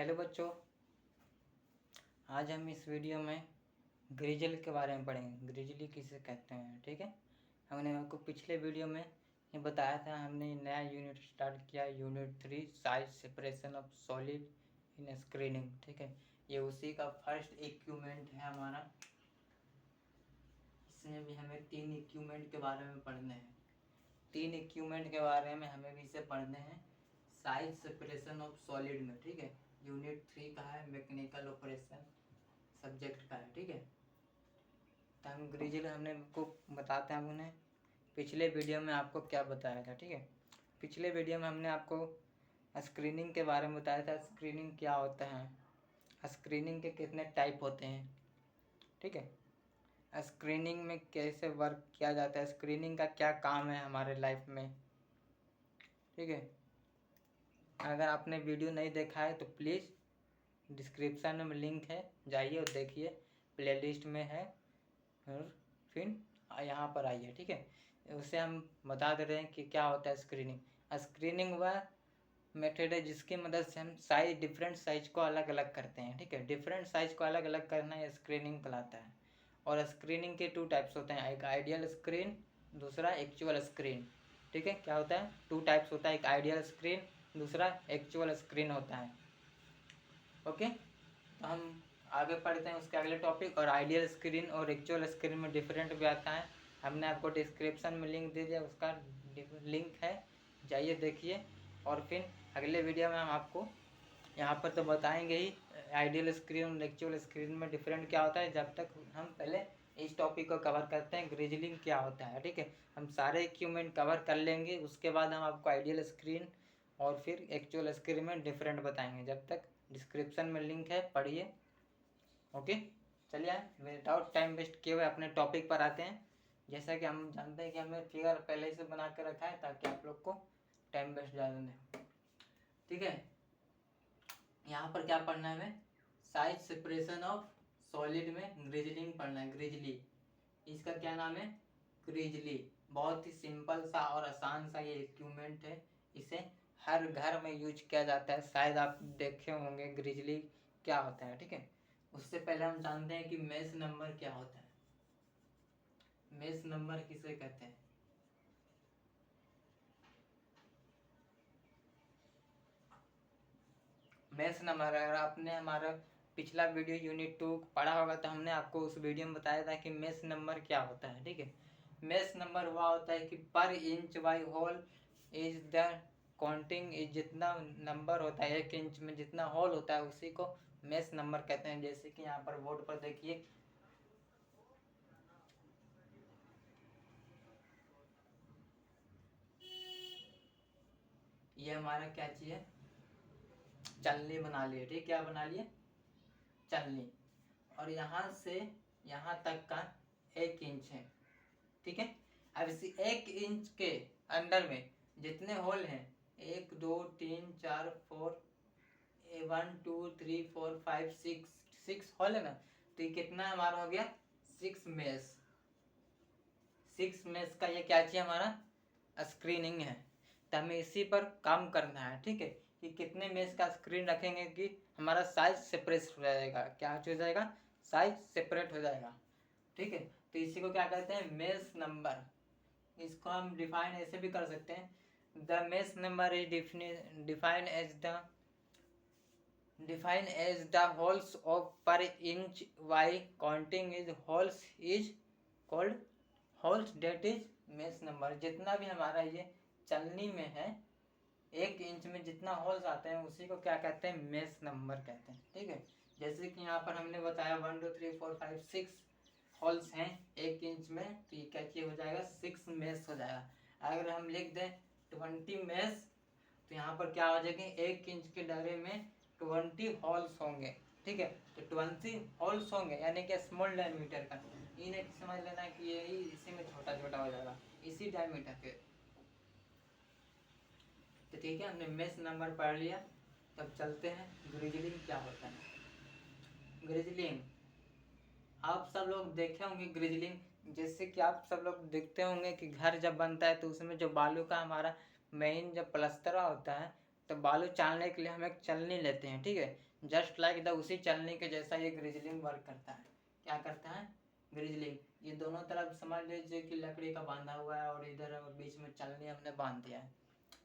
Hello बच्चों, आज हम इस वीडियो में ग्रिजल के बारे में पढ़ेंगे। ग्रिजली किसे कहते हैं, ठीक है। हमने आपको पिछले वीडियो में ये बताया था, हमने नया यूनिट स्टार्ट किया, unit 3 size separation of solid in screening, ठीक है। ये उसी का फर्स्ट इक्विपमेंट है हमारा। इसमें भी हमें 3 इक्विपमेंट के बारे में पढ़ने हैं। 3 इक्विपमेंट के बारे में हमें भी इसे पढ़ने हैं साइज सेपरेशन ऑफ सॉलिड में, ठीक है। यूनिट 3 का है, मैकेनिकल ऑपरेशन सब्जेक्ट का है, ठीक है। तो हम ग्रिजल हमने आपको बताते हैं, हमने पिछले वीडियो में आपको क्या बताया था, ठीक है। पिछले वीडियो में हमने आपको स्क्रीनिंग के बारे में बताया था। स्क्रीनिंग क्या होता है, स्क्रीनिंग के कितने टाइप होते हैं, ठीक है। स्क्रीनिंग में कैसे वर्क किया जाता है, स्क्रीनिंग का क्या काम है हमारे लाइफ में, ठीक है। अगर आपने वीडियो नहीं देखा है तो प्लीज़ डिस्क्रिप्शन में लिंक है, जाइए और देखिए, प्लेलिस्ट में है, और फिर यहाँ पर आइए, ठीक है। उससे हम बता दे रहे हैं कि क्या होता है स्क्रीनिंग। स्क्रीनिंग वह मेथड है जिसकी मदद से हम साइज, डिफरेंट साइज को अलग अलग करते हैं, ठीक है। डिफरेंट साइज को अलग अलग करना ये स्क्रीनिंग कहलाता है। और स्क्रीनिंग के 2 टाइप्स होते हैं, एक आइडियल स्क्रीन, दूसरा एक्चुअल स्क्रीन, ठीक है। क्या होता है, 2 टाइप्स होता है, एक आइडियल स्क्रीन, दूसरा एक्चुअल स्क्रीन होता है, ओके। तो हम आगे पढ़ते हैं उसके अगले टॉपिक। और आइडियल स्क्रीन और एक्चुअल स्क्रीन में डिफरेंट भी आता है। हमने आपको डिस्क्रिप्शन में लिंक दे दिया, उसका लिंक है, जाइए देखिए। और फिर अगले वीडियो में हम आपको यहाँ पर तो बताएंगे ही आइडियल स्क्रीन और एक्चुअल स्क्रीन में डिफरेंट क्या होता है। जब तक हम पहले इस टॉपिक को कवर करते हैं, ग्रिजलिंग क्या होता है, ठीक है। हम सारे इक्विपमेंट कवर कर लेंगे, उसके बाद हम आपको आइडियल स्क्रीन और फिर एक्चुअल स्क्रीन में डिफरेंट बताएंगे। जब तक डिस्क्रिप्शन में लिंक है, पढ़िए, ओके। चलिए विदाउट टाइम वेस्ट किए हुए अपने टॉपिक पर आते हैं। जैसा कि हम जानते हैं कि हमने फिगर पहले से बना कर रखा है ताकि आप लोग को टाइम वेस्ट ज़्यादा नहीं, ठीक है। यहाँ पर क्या पढ़ना है हमें, साइज सेपरेशन ऑफ सॉलिड में ग्रिजलिंग पढ़ना है। ग्रिजली, इसका क्या नाम है, ग्रिजली। बहुत ही सिंपल सा और आसान सा ये इक्विपमेंट है, इसे हर घर में यूज किया जाता है। शायद आप देखे होंगे ग्रिजली क्या होता है, ठीक है। उससे पहले हम जानते हैं कि मेश नंबर क्या होता है। मेश नंबर किसे कहते हैं, मेश नंबर। अगर आपने हमारा पिछला वीडियो यूनिट 2 पढ़ा होगा तो हमने आपको उस वीडियो में बताया था कि मेश नंबर क्या होता है, ठीक है। मेश नंबर वह होता है कि पर inch by whole is the counting is, जितना नंबर होता है 1 इंच में जितना होल होता है उसी को मेश नंबर कहते हैं। जैसे कि यहाँ पर बोर्ड पर देखिए, ये हमारा क्या चीज है, चलनी बना लिए, ठीक, क्या बना लिए, चलनी। और यहाँ से यहाँ तक का 1 इंच है, ठीक है। अब इसी 1 इंच के अंदर में जितने होल हैं, 1 2 3 4 4 1 2 3 4 5 6 होल है ना। तो ये कितना हमारा हो गया, 6 मेश। 6 मेश का ये क्या चाहिए, हमारा स्क्रीनिंग है। तो हमें इसी पर काम करना है, ठीक है, कि कितने मेश का स्क्रीन रखेंगे कि हमारा साइज सेपरेट हो जाएगा। क्या हो जाएगा, साइज सेपरेट हो जाएगा, ठीक है। तो इसी को क्या कहते हैं, मेश नंबर। इसको हम डिफाइन ऐसे भी कर सकते हैं, the mesh number is define as the holes of per inch why counting is holes is called holes, that is mesh number. जितना भी हमारा ये चलनी में है 1 इंच में जितना होल्स आते हैं उसी को क्या कहते हैं, मेश नंबर कहते हैं, ठीक है। जैसे कि यहाँ पर हमने बताया 1 2 3 4 5 6 होल्स हैं 1 इंच में, तो ये क्या हो जाएगा, 6 मेश हो जाएगा। अगर हम लिख दें 20 मेश, तो यहाँ पर क्या हो जाएगी, 1 इंच के दायरे में 20 होल्स होंगे, ठीक है। तो 20 होल्स होंगे यानी कि स्मॉल डायमीटर का, ये नहीं समझ लेना कि ये इसी में छोटा छोटा हो जाएगा, इसी डायमीटर के। तो ठीक है, हमने मेश नंबर पढ़ लिया। तब चलते हैं ग्रिजलिंग क्या होता है। ग्रिजलिंग आप सब लोग देखे होंगे, ग्रिजलिंग जैसे कि आप सब लोग देखते होंगे कि घर जब बनता है तो उसमें जो बालू का हमारा मेन जब प्लस्तरा होता है तो बालू चालने के लिए हम एक चलनी लेते हैं, ठीक है। जस्ट लाइक द, उसी चलनी के जैसा ये ग्रिजलिंग वर्क करता है। क्या करता है? ग्रिजलिंग। ये दोनों तरफ समझ लीजिए कि लकड़ी का बांधा हुआ है और इधर और बीच में चलनी हमने बांध दिया है,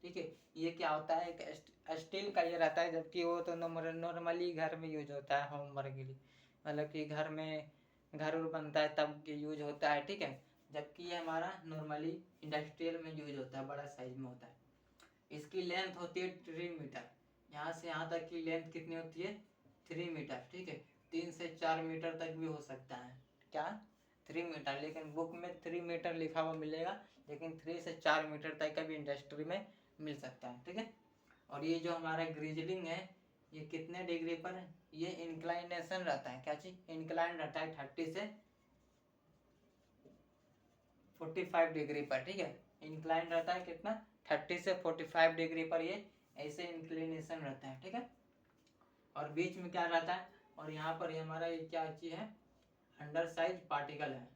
ठीक है। ये क्या होता है, एक स्टील का ये रहता है, जबकि वो तो नॉर्मली घर में यूज होता है होम वर्क के लिए, मतलब कि घर में घर बनता है तब यूज होता है, ठीक है। जबकि ये हमारा नॉर्मली इंडस्ट्रियल में यूज होता है, बड़ा साइज में होता है। इसकी लेंथ होती है 3 मीटर। यहाँ से यहाँ तक की लेंथ कितनी होती है? 3 मीटर, ठीक है। 3 से 4 मीटर तक भी हो सकता है। क्या? 3 मीटर, लेकिन बुक में 3 मीटर लिखा हुआ मिलेगा, लेकिन 3 से 4 मीटर तक का भी इंडस्ट्री में मिल सकता है, ठीक है। और ये जो हमारा ग्रिजलिंग है, ये कितने डिग्री पर है? ये इंक्लाइनेशन रहता है। क्या चीज? इंक्लाइन रहता है 30 से 45 डिग्री पर, ठीक है। इंक्लाइन रहता है कितना? 30 से 45 डिग्री पर ये ऐसे इंक्लिनेशन रहता है, ठीक है। और बीच में क्या रहता है? और यहाँ पर हमारा ये क्या चीज है? अंडर साइज पार्टिकल है।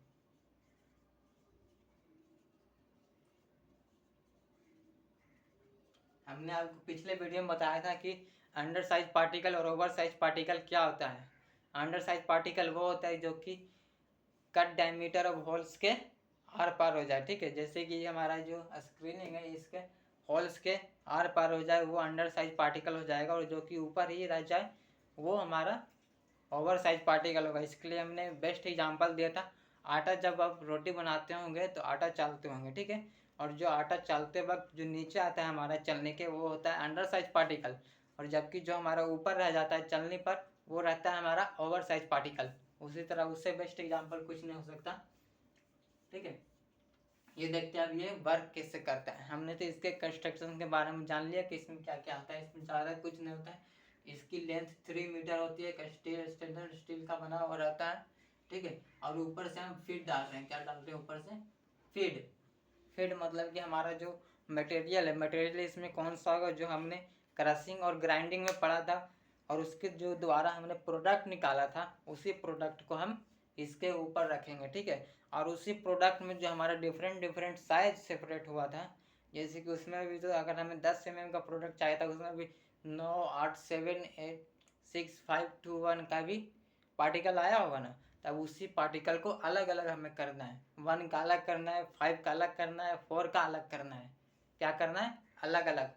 हमने आपको पिछले वीडियो में बताया था कि अंडर साइज पार्टिकल और ओवर साइज पार्टिकल क्या होता है। अंडर साइज पार्टिकल वो होता है जो कि कट डायमीटर ऑफ होल्स के आर पार हो जाए, ठीक है। जैसे कि हमारा जो स्क्रीनिंग है, इसके होल्स के आर पार हो जाए, वो अंडर साइज पार्टिकल हो जाएगा, और जो कि ऊपर ही रह जाए वो हमारा ओवर साइज पार्टिकल होगा। इसके लिए हमने बेस्ट एग्जांपल दिया था, आटा जब आप रोटी बनाते होंगे तो आटा चालते होंगे, ठीक है। और जो आटा चालते वक्त जो नीचे आता है हमारा चलने के, वो होता है अंडर साइज पार्टिकल, और जबकि जो हमारा ऊपर रह जाता है चलने पर, वो रहता है हमारा ओवर साइज पार्टिकल। उसी तरह उससे बेस्ट एग्जाम्पल कुछ नहीं हो सकता, ठीक है। ये देखते हैं अब ये वर्क कैसे करता है। हमने तो इसके कंस्ट्रक्शन के बारे में जान लिया कि इसमें क्या क्या आता है। इसमें ज़्यादा कुछ नहीं होता है। इसकी लेंथ 3 मीटर होती है, स्टेनलेस स्टील का बना हुआ रहता है, ठीक है। और ऊपर से हम फीड डाल रहे हैं। क्या डाल रहे हैं ऊपर से? फीड। फीड मतलब कि हमारा जो मटेरियल है, मटेरियल इसमें कौन सा होगा? जो हमने क्रशिंग और ग्राइंडिंग में पढ़ा था, और उसके जो द्वारा हमने प्रोडक्ट निकाला था, उसी प्रोडक्ट को हम इसके ऊपर रखेंगे, ठीक है। और उसी प्रोडक्ट में जो हमारा डिफरेंट डिफरेंट साइज सेपरेट हुआ था, जैसे कि उसमें भी तो अगर हमें 10 mm का प्रोडक्ट चाहिए था, उसमें भी 9, 8, 7, 8, 6, 5, 2, 1 का भी पार्टिकल आया होगा ना। तब उसी पार्टिकल को अलग अलग हमें करना है। 1 का अलग करना है, 5 का अलग करना है, 4 का अलग करना है। क्या करना है? अलग अलग,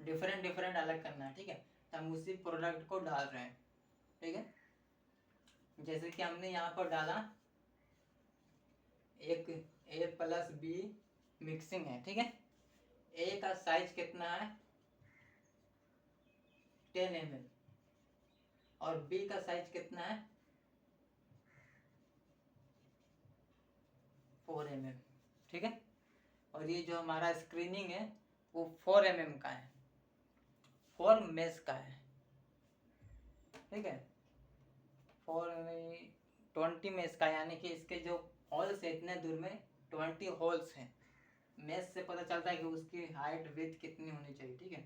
डिफरेंट डिफरेंट अलग करना है, ठीक है। तो हम उसी प्रोडक्ट को डाल रहे हैं, ठीक है। जैसे कि हमने यहाँ पर डाला एक A+B मिक्सिंग है, ठीक है। ए का साइज कितना है? 10 mm, और बी का साइज कितना है? 4 mm, ठीक है। और ये जो हमारा स्क्रीनिंग है वो 4 mm का है, 4 मेश का है, ठीक है। 20 मेश का, यानी कि इसके जो होल्स है इतने दूर में 20 होल्स हैं। मेश से पता चलता है कि उसकी हाइट विड्थ कितनी होनी चाहिए, ठीक है।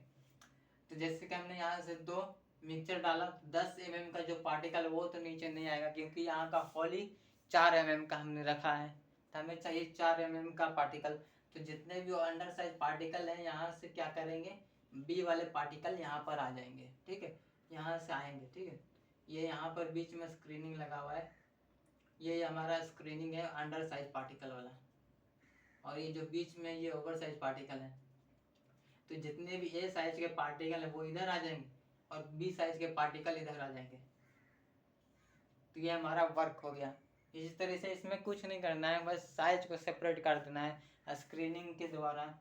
तो जैसे कि हमने यहाँ से 2 मिक्सचर डाला, 10 mm का जो पार्टिकल वो तो नीचे नहीं आएगा, क्योंकि यहाँ का होल ही 4 mm का हमने रखा है, तो हमें चाहिए 4 mm का पार्टिकल। तो जितने भी अंडर साइज पार्टिकल हैं, यहाँ से क्या करेंगे? बी वाले पार्टिकल यहाँ पर आ जाएंगे, ठीक है। यहाँ से आएंगे, ठीक है। ये यहाँ पर बीच में स्क्रीनिंग लगा हुआ है, ये हमारा स्क्रीनिंग है अंडर साइज पार्टिकल वाला, और ये जो बीच में ये ओवर साइज पार्टिकल है। तो जितने भी ए साइज के पार्टिकल है वो इधर आ जाएंगे, और बी साइज के पार्टिकल इधर आ जाएंगे। तो ये हमारा वर्क हो गया। इसी तरह से इसमें कुछ नहीं करना है, बस साइज को सेपरेट कर देना है स्क्रीनिंग के द्वारा।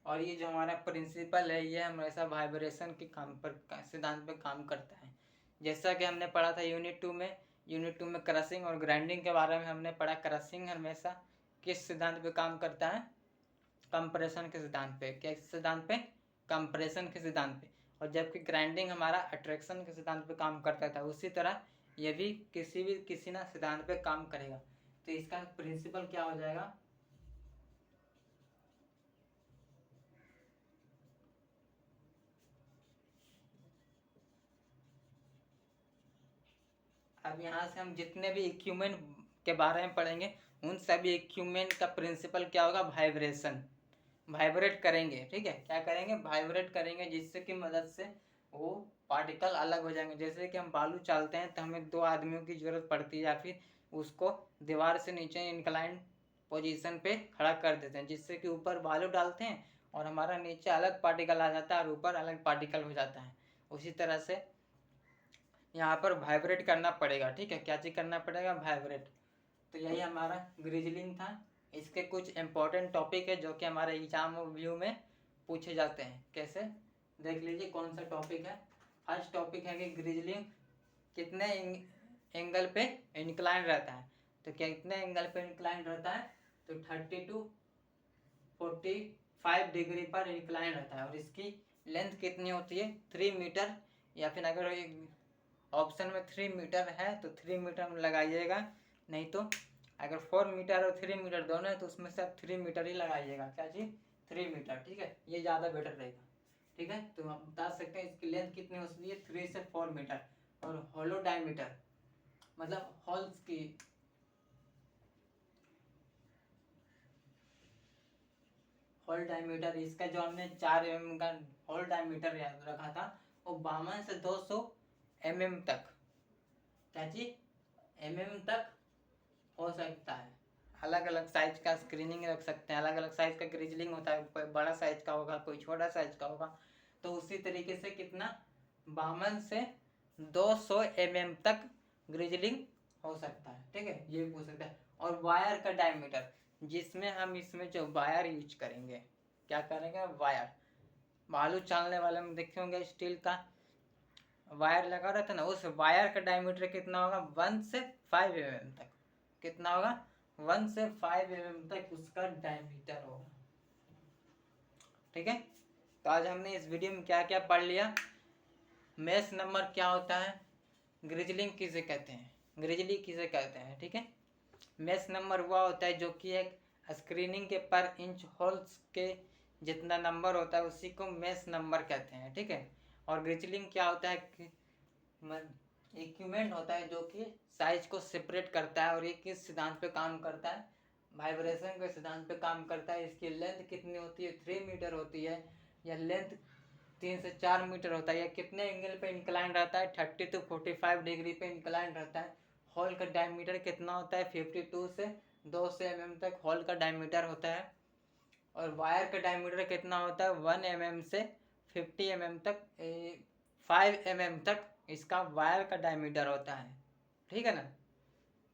और ये जो हमारा प्रिंसिपल है, ये हमेशा वाइब्रेशन के काम पर, सिद्धांत पर काम करता है। जैसा कि हमने पढ़ा था यूनिट 2 में। यूनिट 2 में क्रशिंग और ग्राइंडिंग के बारे में हमने पढ़ा। क्रशिंग हमेशा किस सिद्धांत पे काम करता है? कंप्रेशन के सिद्धांत पे। क्या सिद्धांत पे? कंप्रेशन के सिद्धांत पे। और जबकि ग्राइंडिंग हमारा अट्रैक्शन के सिद्धांत पे काम करता था, उसी तरह ये भी किसी ना सिद्धांत पे काम करेगा। तो इसका प्रिंसिपल क्या हो जाएगा? अब यहाँ से हम जितने भी इक्विपमेंट के बारे में पढ़ेंगे, उन सभी इक्विपमेंट का प्रिंसिपल क्या होगा? वाइब्रेशन। वाइब्रेट करेंगे, ठीक है। क्या करेंगे? वाइब्रेट करेंगे, जिससे कि मदद से वो पार्टिकल अलग हो जाएंगे। जैसे कि हम बालू चालते हैं तो हमें 2 आदमियों की ज़रूरत पड़ती है, या फिर उसको दीवार से नीचे इंक्लाइन पोजीशन पे खड़ा कर देते हैं, जिससे कि ऊपर बालू डालते हैं और हमारा नीचे अलग पार्टिकल आ जाता है और ऊपर अलग पार्टिकल हो जाता है। उसी तरह से यहाँ पर वाइब्रेट करना पड़ेगा, ठीक है। क्या चीज़ करना पड़ेगा? वाइब्रेट। तो यही हमारा ग्रिजलिंग था। इसके कुछ इम्पोर्टेंट टॉपिक है जो कि हमारे एग्जाम व्यू में पूछे जाते हैं। कैसे? देख लीजिए कौन सा टॉपिक है। फर्स्ट टॉपिक है कि ग्रिजलिंग कितने एंगल पे इंक्लाइन रहता है। तो क्या कितने एंगल पे इंक्लाइन रहता है? तो 30 to 45 डिग्री पर इंक्लाइन रहता है। और इसकी लेंथ कितनी होती है? 3 मीटर, या फिर अगर ऑप्शन में 3 मीटर है तो 3 मीटर में लगाइएगा, नहीं तो अगर 4 मीटर और 3 मीटर दोनों है तो उसमें से आप 3 मीटर ही लगाइएगा। क्या चीज़? 3 मीटर, ठीक है। ये ज़्यादा बेटर रहेगा, ठीक है। तो आप बता सकते हैं इसकी लेंथ कितनी हो सकती है? 3 से 4 मीटर। और होलो डायमीटर मतलब होल्स की होल डायमीटर, इसका जो हमने 4 mm का होल डायमीटर रखा था वो 52 से 200 mm तक, क्या चीज? mm तक हो सकता है। अलग अलग साइज का स्क्रीनिंग रख सकते हैं, अलग अलग साइज का ग्रिजलिंग होता है, कोई बड़ा साइज का होगा, कोई छोटा साइज का होगा। तो उसी तरीके से कितना? 52 से 200 mm तक ग्रिजलिंग हो सकता है, ठीक है। ये भी पूछ सकता है। और वायर का डायमीटर, जिसमें हम इसमें जो वायर यूज करेंगे, क्या करेंगे? वायर। बालू चालने वाले में देखे होंगे स्टील का वायर लगा रहता है ना, उस वायर का डायमीटर कितना होगा? 1 से 5 mm तक। कितना होगा? 1 से 5 mm तक उसका डायमीटर होगा, ठीक है। तो आज हमने इस वीडियो में क्या क्या पढ़ लिया। मेश नंबर क्या होता है, ग्रिजलिंग किसे कहते हैं, ग्रिजली किसे कहते हैं, ठीक है। मेश नंबर वह होता है जो कि एक स्क्रीनिंग के पर इंच होल्स के जितना नंबर होता है उसी को मेश नंबर कहते हैं, ठीक है। और ग्रिजलिंग क्या होता है कि इक्विपमेंट होता है जो कि साइज को सेपरेट करता है। और ये किस सिद्धांत पे काम करता है? वाइब्रेशन के सिद्धांत पे काम करता है। इसकी लेंथ कितनी होती है? 3 मीटर होती है, या लेंथ 3 से 4 मीटर होता है। या कितने एंगल पे इंक्लाइन रहता है? 30 to 45 डिग्री पे इंक्लाइन रहता है। हॉल का डायमीटर कितना होता है? 52 से 200 mm तक हॉल का डायमीटर होता है। और वायर का डायमीटर कितना होता है? 1 mm से 50 mm तक 5 mm तक इसका वायर का डायमीटर होता है, ठीक है ना।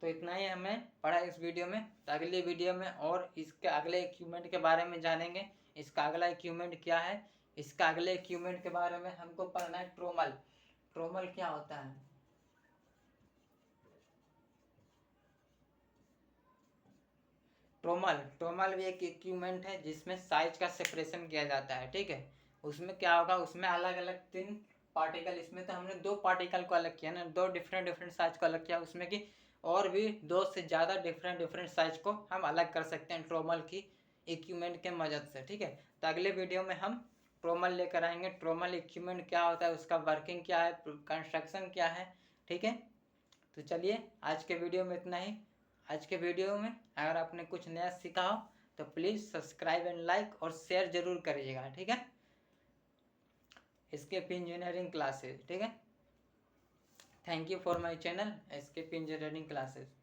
तो इतना ही हमें पढ़ा इस वीडियो में। तो अगली वीडियो में और इसके अगले इक्विपमेंट के बारे में जानेंगे। इसका अगला इक्विपमेंट क्या है, इसका अगले इक्विपमेंट के बारे में हमको पढ़ना है ट्रोमल। ट्रोमल क्या होता है? ट्रोमल भी एक इक्विपमेंट है जिसमें साइज का सेपरेशन किया जाता है, ठीक है। उसमें क्या होगा? उसमें अलग अलग 3 पार्टिकल, इसमें तो हमने 2 पार्टिकल को अलग किया ना, 2 डिफरेंट साइज को अलग किया। उसमें कि और भी 2 से ज़्यादा डिफरेंट साइज को हम अलग कर सकते हैं ट्रोमल की इक्विपमेंट के मदद से, ठीक है। तो अगले वीडियो में हम ट्रोमल लेकर आएंगे। ट्रोमल इक्विपमेंट क्या होता है, उसका वर्किंग क्या है, कंस्ट्रक्शन क्या है, ठीक है। तो चलिए आज के वीडियो में इतना ही। आज के वीडियो में अगर आपने कुछ नया सीखा हो तो प्लीज़ सब्सक्राइब एंड लाइक और शेयर जरूर करिएगा, ठीक है। एसकेप इंजीनियरिंग क्लासेस, ठीक है। Thank you for my channel एसकेप इंजीनियरिंग क्लासेस।